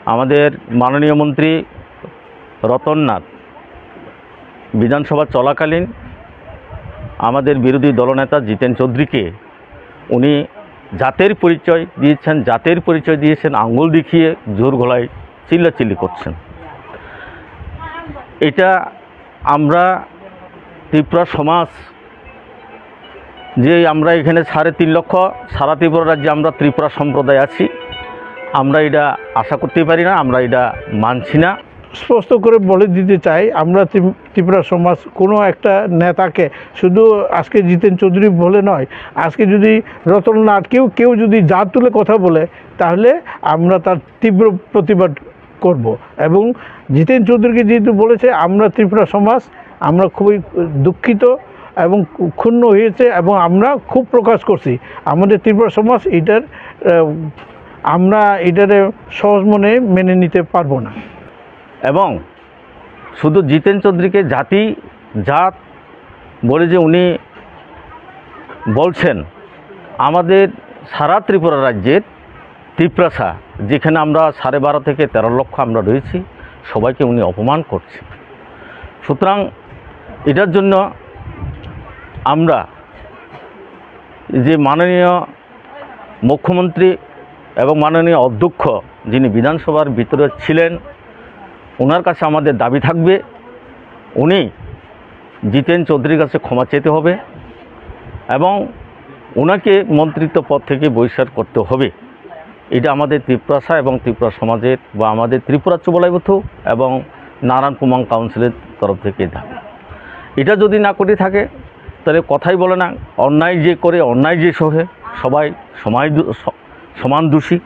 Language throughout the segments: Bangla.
আমাদের মাননীয় মন্ত্রী রতন নাথ বিধানসভা চলাকালীন আমাদের বিরোধী দলনেতা জিতেন চৌধুরীকে উনি জাতের পরিচয় দিয়েছেন, আঙুল দেখিয়ে জোর গলায় চিল্লাচিল্লি করছেন। এটা আমরা ত্রিপুরা সমাজ যে আমরা এখানে 3.5 লক্ষ সারা ত্রিপুরা রাজ্যে আমরা ত্রিপুরা সম্প্রদায় আছি, আমরা এটা আশা করতেই পারি না, আমরা এটা মানছি না। স্পষ্ট করে বলে দিতে চাই, আমরা ত্রিপুরা সমাজ কোনো একটা নেতাকে শুধু আজকে জিতেন চৌধুরী বলে নয়, আজকে যদি রতন নাথ কেউ যদি জাত তুলে কথা বলে তাহলে আমরা তার তীব্র প্রতিবাদ করব। এবং জিতেন চৌধুরীকে যেহেতু বলেছে, আমরা ত্রিপুরা সমাজ আমরা খুবই দুঃখিত এবং ক্ষুণ্ণ হয়েছে এবং আমরা খুব প্রকাশ করছি আমাদের ত্রিপুরা সমাজ আমরা এটারে সহজ মনে মেনে নিতে পারবো না। এবং শুধু জিতেন চৌধুরীকে জাত বলে যে উনি বলছেন, আমাদের সারা ত্রিপুরা রাজ্যের ত্রিপ্রাসা যেখানে আমরা 12.5 থেকে 13 লক্ষ আমরা রয়েছি, সবাইকে উনি অপমান করছেন। সুতরাং এটার জন্য আমরা যে মাননীয় মুখ্যমন্ত্রী এবং মাননীয় অধ্যক্ষ যিনি বিধানসভার ভিতরে ছিলেন, ওনার কাছে আমাদের দাবি থাকবে উনি জিতেন চৌধুরীর কাছে ক্ষমা চেতে হবে এবং ওনাকে মন্ত্রিত্ব পদ থেকে বহিষ্কার করতে হবে। এটা আমাদের ত্রিপুরাসা এবং ত্রিপুরা সমাজের বা আমাদের ত্রিপুরা চুবলাইবুথু এবং নারায়ণ কুমাং কাউন্সিলের তরফ থেকে দাবি। এটা যদি না করে থাকে তাহলে কথাই বলে না, অন্যায় যে করে অন্যায় যে সহে সবাই সমান দোষী।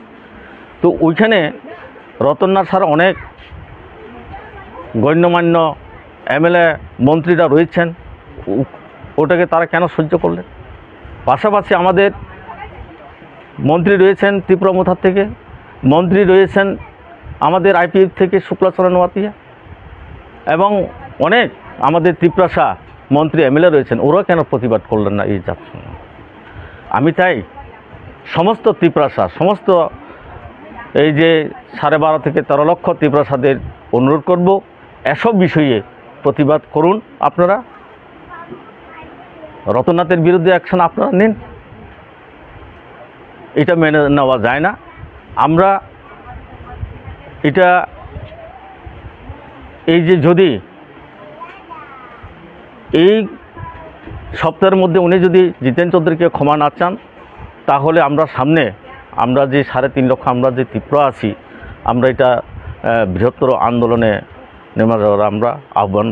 তো ওইখানে রতননাথ স্যার অনেক গণ্যমান্য এমএলএ মন্ত্রীরা রয়েছেন, ওটাকে তারা কেন সহ্য করলেন? পাশাপাশি আমাদের মন্ত্রী রয়েছেন ত্রিপুরা মোথার থেকে, মন্ত্রী রয়েছেন আমাদের আইপিএফ থেকে শুক্লাচরণ ওয়াতিয়া এবং অনেক আমাদের ত্রিপুরাসা মন্ত্রী এমএলএ রয়েছেন, ওরা কেন প্রতিবাদ করলেন না এই জাত? আমি চাই সমস্ত ত্রিপুরাসা, সমস্ত এই যে 12.5 থেকে 13 লক্ষ ত্রিপুরাসাদের অনুরোধ করব, এসব বিষয়ে প্রতিবাদ করুন। আপনারা রতননাথের বিরুদ্ধে অ্যাকশন আপনারা নিন, এটা মেনে নেওয়া যায় না। আমরা এটা এই যে যদি এই সপ্তাহের মধ্যে উনি যদি জিতেন চৌধুরীকে ক্ষমা না চান, তাহলে আমরা সামনে আমরা যে 3.5 লক্ষ আমরা যে ত্রিপুরা আছি, আমরা এটা বৃহত্তর আন্দোলনে নেমে যাওয়ার আমরা আহ্বান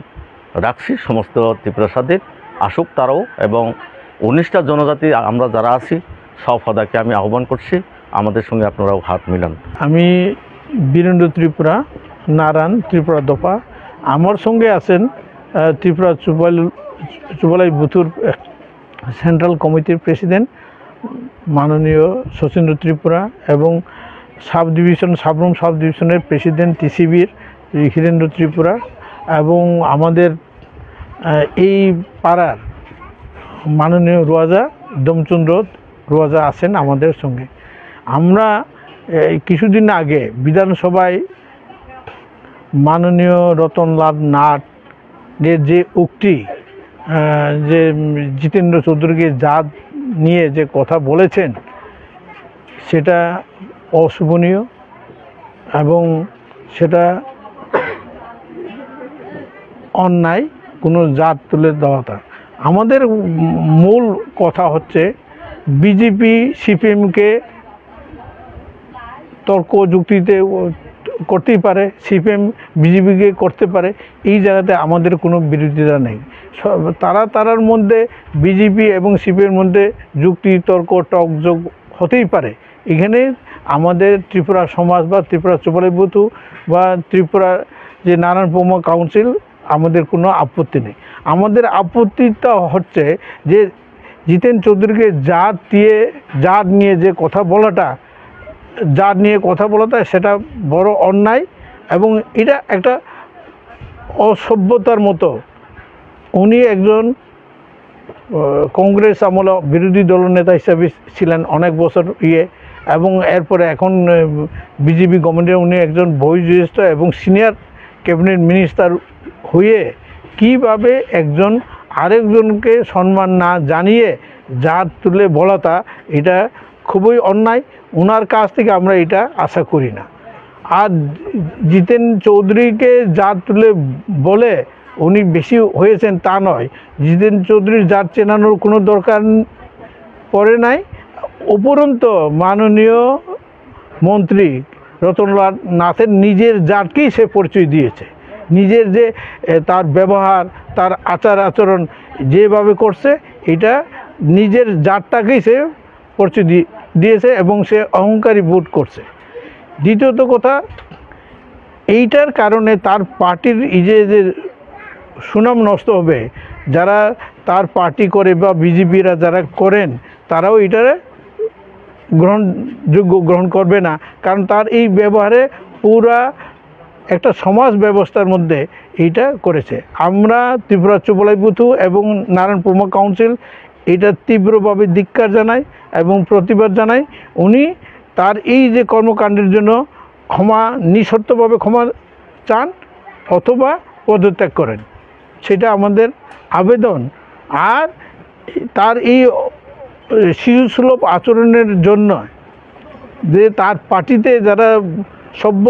রাখছি। সমস্ত ত্রিপুরাসাদের আসুক তারাও, এবং 19টা জনজাতি আমরা যারা আছি সব ফাদাকে আমি আহ্বান করছি, আমাদের সঙ্গে আপনারাও হাত মিলান। আমি বীরেন্দ্র ত্রিপুরা, নারায়ণ ত্রিপুরা দফা, আমার সঙ্গে আছেন ত্রিপুরা চুবলাইবুথুর সেন্ট্রাল কমিটির প্রেসিডেন্ট মাননীয় শচীন্দ্র ত্রিপুরা এবং সাবরুম সাব ডিভিশনের প্রেসিডেন্ট টিসিবির হীরেন্দ্র ত্রিপুরা এবং আমাদের এই পাড়ার মাননীয় রোয়াজা দমচন্দ্র রোয়াজা আছেন আমাদের সঙ্গে। আমরা কিছুদিন আগে বিধানসভায় মাননীয় রতনলাল নাথের যে উক্তি, যে জিতেন্দ্র চৌধুরীকে জাত নিয়ে যে কথা বলেছেন, সেটা অশোভনীয় এবং সেটা অন্যায়, কোনো জাত তুলে দেওয়াটা। আমাদের মূল কথা হচ্ছে বিজেপি সিপিএমকে তর্ক যুক্তিতে করতেই পারে, সিপিএম বিজেপিকে করতে পারে, এই জায়গাতে আমাদের কোনো বিরোধিতা নেই। তারার মধ্যে বিজেপি এবং সিপিএমের মধ্যে যুক্তি তর্ক টকযোগ হতেই পারে। এখানে আমাদের ত্রিপুরা সমাজ বা ত্রিপুরা চুবলাইবুথু বা ত্রিপুরা যে নারায়ণ কুমাং কাউন্সিল, আমাদের কোনো আপত্তি নেই। আমাদের আপত্তিটা হচ্ছে যে জিতেন চৌধুরীকে জাত নিয়ে যে কথা বলাটা, সেটা বড় অন্যায় এবং এটা একটা অসভ্যতার মতো। উনি একজন কংগ্রেস আমলে বিরোধী দলনেতা হিসাবে ছিলেন অনেক বছর এবং এরপরে এখন বিজেপি গভর্নমেন্টের উনি একজন বয়োজ্যেষ্ঠ এবং সিনিয়র ক্যাবিনেট মিনিস্টার হয়ে কিভাবে একজন আরেকজনকে সম্মান না জানিয়ে জাত তুলে বলাটা এটা খুবই অন্যায়। ওনার কাছ থেকে আমরা এটা আশা করি না। আর জিতেন চৌধুরীকে জাত তুলে বলে উনি বেশি হয়েছেন তা নয়। জিতেন চৌধুরীর জাত চেনানোর কোনো দরকার পড়ে নাই। উপরন্ত মাননীয় মন্ত্রী রতনলাল নাথের নিজের জাতকেই সে পরিচয় দিয়েছে। নিজের যে তার ব্যবহার, তার আচার আচরণ যেভাবে করছে, এটা নিজের জাতটাকেই সে পরিচয় দিয়েছে এবং সে অহংকারী বোধ করছে। দ্বিতীয়ত কথা, এইটার কারণে তার পার্টির যে সুনাম নষ্ট হবে। যারা তার পার্টি করে বা বিজেপিরা যারা করেন তারাও এটার গ্রহণ করবে না, কারণ তার এই ব্যবহারে পুরা একটা সমাজ ব্যবস্থার মধ্যে এইটা করেছে। আমরা ত্রিপুরা চুপলাইপুথু এবং নারায়ণপুর কাউন্সিল এটা তীব্রভাবে ধিক্কার জানাই এবং প্রতিবাদ জানাই। উনি তার এই যে কর্মকাণ্ডের জন্য নিঃশর্তভাবে ক্ষমা চান অথবা পদত্যাগ করেন, সেটা আমাদের আবেদন। আর তার এই শিশুসুলভ আচরণের জন্য যে তার পার্টিতে যারা সভ্য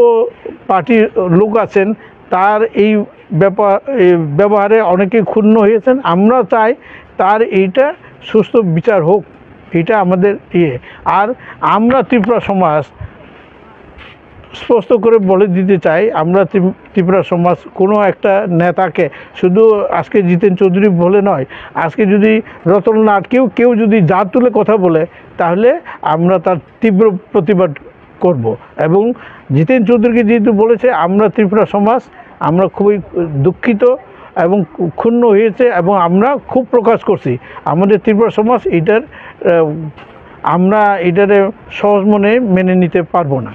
পার্টির লোক আছেন, তার এই ব্যবহারে অনেকেই ক্ষুণ্ণ হয়েছেন। আমরা চাই তার এইটা সুস্থ বিচার হোক, এটা আমাদের আর আমরা ত্রিপুরা সমাজ স্পষ্ট করে বলে দিতে চাই, আমরা ত্রিপুরা সমাজ কোনো একটা নেতাকে শুধু আজকে জিতেন চৌধুরী বলে নয়, আজকে যদি রতনলাল কেউ যদি জাত তুলে কথা বলে তাহলে আমরা তার তীব্র প্রতিবাদ করব। এবং জিতেন চৌধুরীকে যেহেতু বলেছে, আমরা ত্রিপুরা সমাজ আমরা খুবই দুঃখিত এবং ক্ষুণ্ণ হয়েছে এবং আমরা খুব প্রকাশ করছি আমাদের ত্রিপুরা সমাজ আমরা এটারে সহজ মনে মেনে নিতে পারবো না।